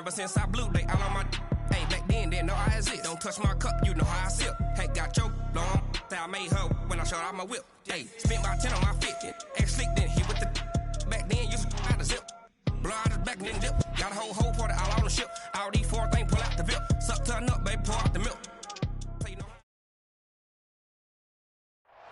Ever since I blew, they all on my hey, back then, didn't know I exist. Don't touch my cup, you know how I sip. Hey, got your long, say I made her when I showed out my whip. Hey, spent about 10 on my fit. Ex-slick, then hit with the back then, used to out the zip. Blow out his back, then dip. Got a whole party all on the ship. All these four things, pull out the VIP. Suck to a nut, baby, pour out the milk.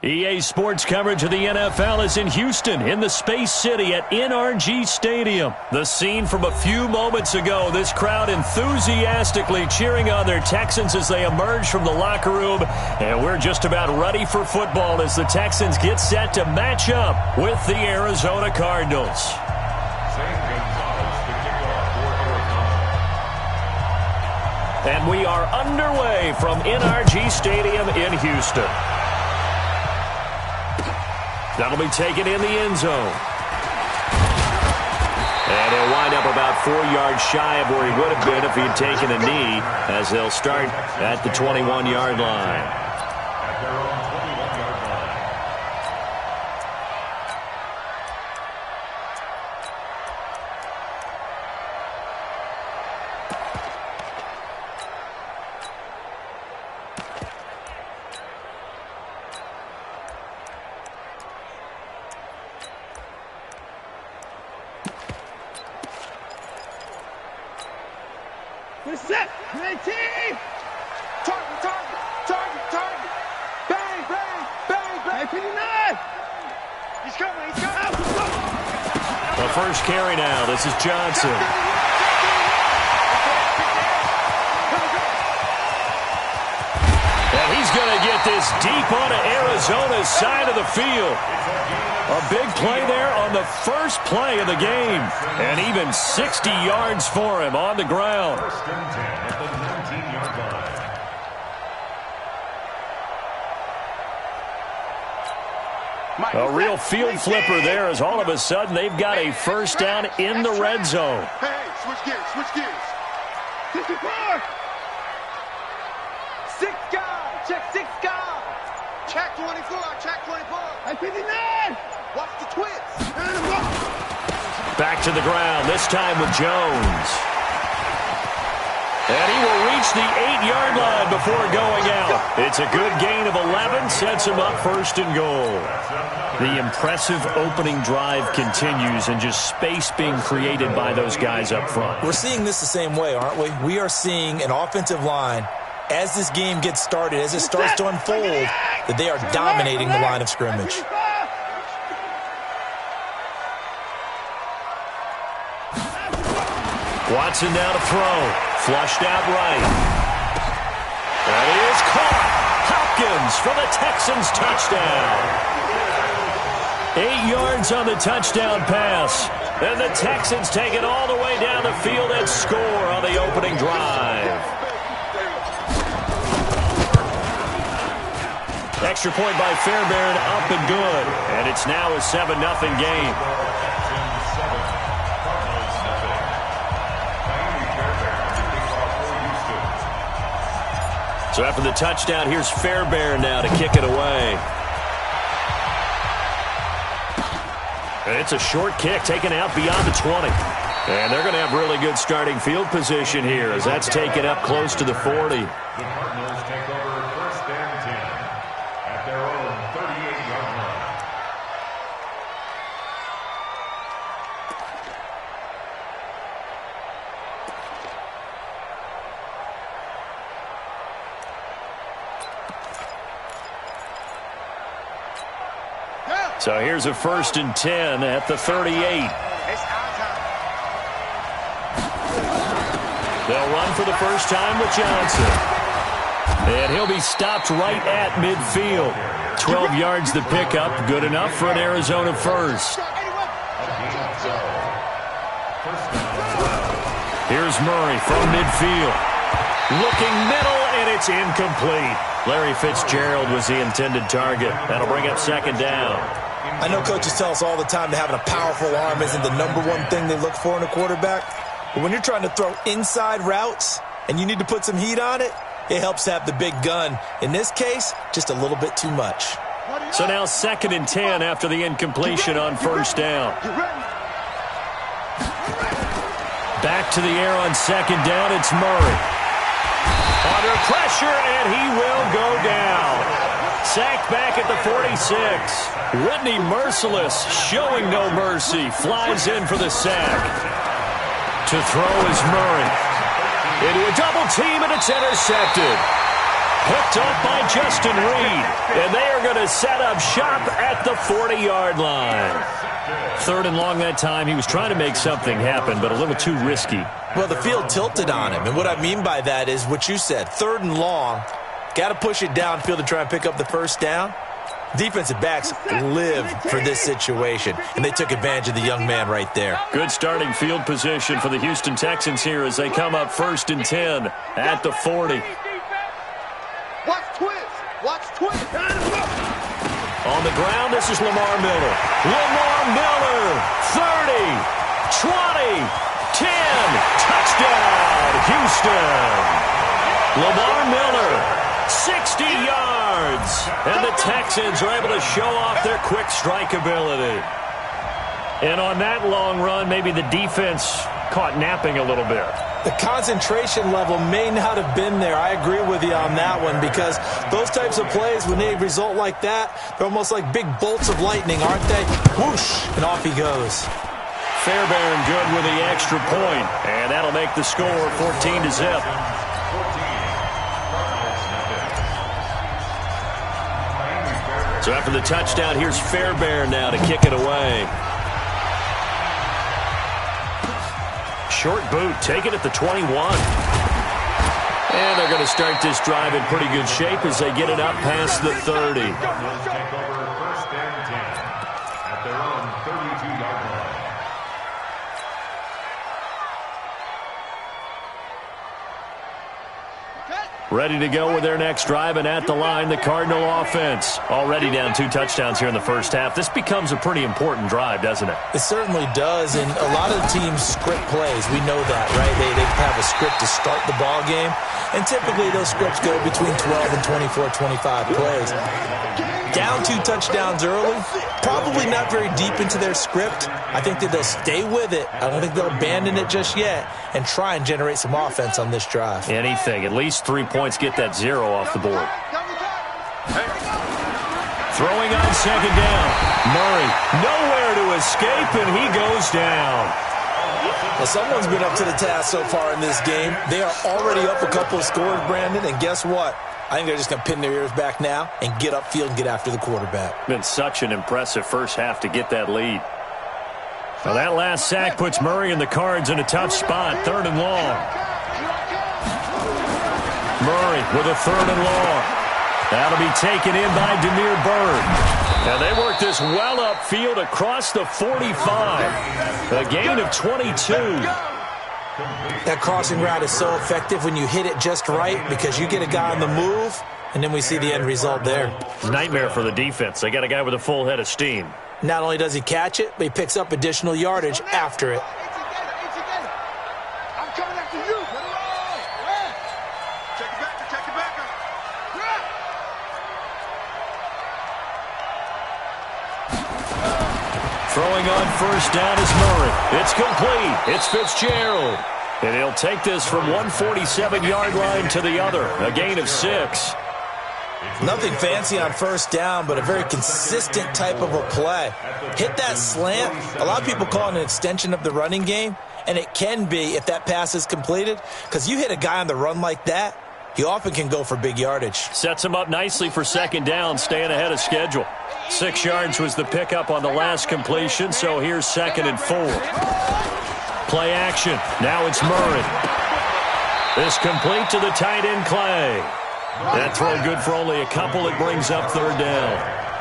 EA Sports coverage of the NFL is in Houston, in the Space City at NRG Stadium. The scene from a few moments ago, this crowd enthusiastically cheering on their Texans as they emerge from the locker room. And we're just about ready for football as the Texans get set to match up with the Arizona Cardinals. And we are underway from NRG Stadium in Houston. That'll be taken in the end zone. And he'll wind up about 4 yards shy of where he would have been if he had taken a knee, as they'll start at the 21-yard line. We're set. Red team. Target, target, target, target. Bang, bang, bang, bang. 59. He's coming, he's coming. The first carry now. This is Johnson. And he's going to get this deep onto Arizona's side of the field. A big play there on the first play of the game. And even 60 yards for him on the ground. First and 10 at the 19-yard line. A real field flipper there as all of a sudden they've got a first down in the red zone. Hey, switch gears, switch gears. 54. 6 guys, check 6 guys. Check 24, check 24. Hey, 59. Watch the twist. Back to the ground, this time with Jones. And he will reach the 8-yard line before going out. It's a good gain of 11, sets him up first and goal. The impressive opening drive continues and just space being created by those guys up front. We're seeing this the same way, aren't we? We are seeing an offensive line, as this game gets started, as it starts to unfold, that they are dominating the line of scrimmage. Watson now to throw. Flushed out right. That is caught. Hopkins for the Texans touchdown. 8 yards on the touchdown pass. And the Texans take it all the way down the field and score on the opening drive. Extra point by Fairbairn, up and good. And it's now a 7-0 game. So after the touchdown, here's Fairbairn now to kick it away. And it's a short kick taken out beyond the 20. And they're going to have really good starting field position here as that's taken up close to the 40. The Cardinals take over first and 10 at their own 38-yard line. So here's a first and 10 at the 38. They'll run for the first time with Johnson. And he'll be stopped right at midfield. 12 yards to pick up. Good enough for an Arizona first. Here's Murray from midfield. Looking middle, and it's incomplete. Larry Fitzgerald was the intended target. That'll bring up second down. I know coaches tell us all the time that having a powerful arm isn't the #1 thing they look for in a quarterback. But when you're trying to throw inside routes and you need to put some heat on it, it helps to have the big gun. In this case, just a little bit too much. So now second and 10 after the incompletion on first down. Back to the air on second down. It's Murray. Under pressure, and he will go down. Sacked back at the 46. Whitney Merciless, showing no mercy, flies in for the sack. To throw is Murray. Into a double team, and it's intercepted. Hooked up by Justin Reed, and they are going to set up shop at the 40-yard line. 3rd and long that time. He was trying to make something happen, but a little too risky. Well, the field tilted on him, and what I mean by that is what you said. 3rd and long, got to push it downfield to try and pick up the first down. Defensive backs live for this situation, and they took advantage of the young man right there. Good starting field position for the Houston Texans here as they come up 1st and 10 at the 40. Watch twist. Watch twist. On the ground, this is Lamar Miller. Lamar Miller, 30, 20, 10, touchdown, Houston. Lamar Miller, 60 yards. And the Texans are able to show off their quick strike ability. And on that long run, maybe the defense caught napping a little bit. The concentration level may not have been there. I agree with you on that one because those types of plays, when they result like that, they're almost like big bolts of lightning, aren't they? Whoosh, and off he goes. Fairbairn good with the extra point, and that'll make the score 14-0. So after the touchdown, here's Fairbairn now to kick it away. Short boot, taken at the 21. And they're going to start this drive in pretty good shape as they get it up past the 30. Take over 1st and 10 at their own 32-yard line. Ready to go with their next drive, and at the line, the Cardinal offense. Already down 2 touchdowns here in the first half. This becomes a pretty important drive, doesn't it? It certainly does, and a lot of the teams script plays. We know that, right? They have a script to start the ball game, and typically those scripts go between 12 and 24, 25 plays. Down 2 touchdowns early, probably not very deep into their script. I think that they'll stay with it. I don't think they'll abandon it just yet and try and generate some offense on this drive. Anything. At least 3 points, get that 0 off the board. Throwing on second down. Murray nowhere to escape, and he goes down. Well, someone's been up to the task so far in this game. They are already up a couple of scores, Brandon, and guess what? I think they're just going to pin their ears back now and get upfield and get after the quarterback. Been such an impressive first half to get that lead. Now that last sack puts Murray and the Cards in a tough spot. 3rd and long. Murray with a 3rd and long. That'll be taken in by Damiere Byrd. And they work this well upfield across the 45. A gain of 22. That crossing route is so effective when you hit it just right because you get a guy on the move, and then we see the end result there. Nightmare for the defense. They got a guy with a full head of steam. Not only does he catch it, but he picks up additional yardage after it. I'm coming after you. Check it back. Check it back. Throwing on first down is Murray. It's complete. It's Fitzgerald. And he'll take this from 147-yard line to the other. A gain of 6. Nothing fancy on first down, but a very consistent type of a play. Hit that slant. A lot of people call it an extension of the running game, and it can be if that pass is completed, because you hit a guy on the run like that, he often can go for big yardage. Sets him up nicely for second down, staying ahead of schedule. 6 yards was the pickup on the last completion, so here's 2nd and 4. Play action. Now it's Murray. This complete to the tight end, Clay. That throw good for only a couple. It brings up 3rd down.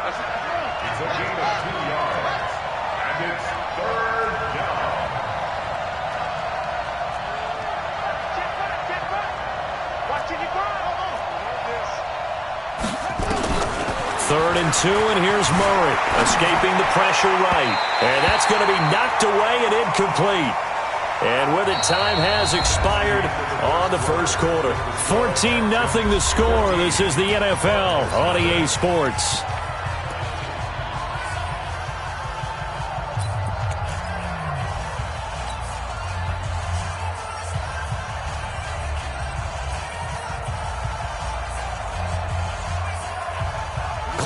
It's a gain of 2 yards, and it's 3rd down. 3rd and 2, and here's Murray, escaping the pressure right. And that's going to be knocked away and incomplete. And with it, time has expired on the first quarter. 14-0 the score. This is the NFL on EA Sports.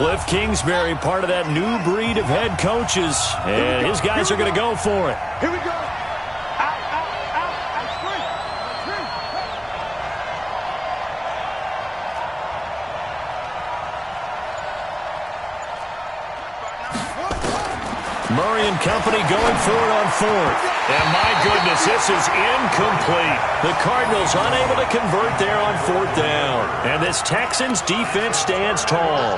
Cliff Kingsbury, part of that new breed of head coaches, and his guys are going to go for it. Here we go. Out, out, out. That's free. Murray and company going for it on fourth. And my goodness, this is incomplete. The Cardinals unable to convert there on fourth down. And this Texans defense stands tall.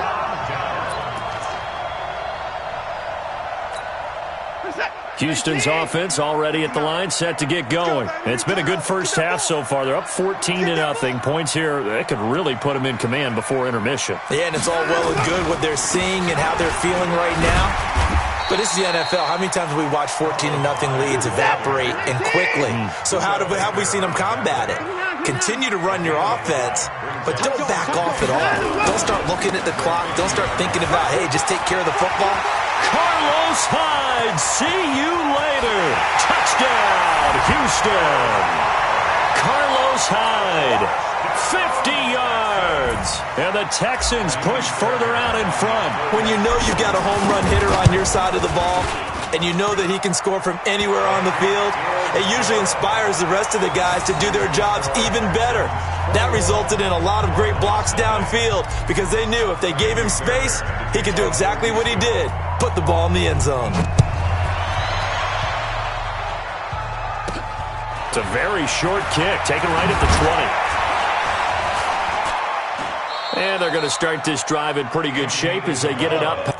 Houston's offense already at the line, set to get going. It's been a good first half so far. They're up 14-0. Points here, that could really put them in command before intermission. Yeah, and it's all well and good what they're seeing and how they're feeling right now. But this is the NFL. How many times have we watched 14-0 leads evaporate and quickly? So how have we seen them combat it? Continue to run your offense, but don't back off at all. Don't start looking at the clock. Don't start thinking about, hey, just take care of the football. Carlos Hyde, see you later. Touchdown, Houston. Carlos Hyde, 50 yards. And the Texans push further out in front. When you know you've got a home run hitter on your side of the ball, and you know that he can score from anywhere on the field, it usually inspires the rest of the guys to do their jobs even better. That resulted in a lot of great blocks downfield because they knew if they gave him space, he could do exactly what he did, put the ball in the end zone. It's a very short kick, taken right at the 20. And they're going to start this drive in pretty good shape as they get it up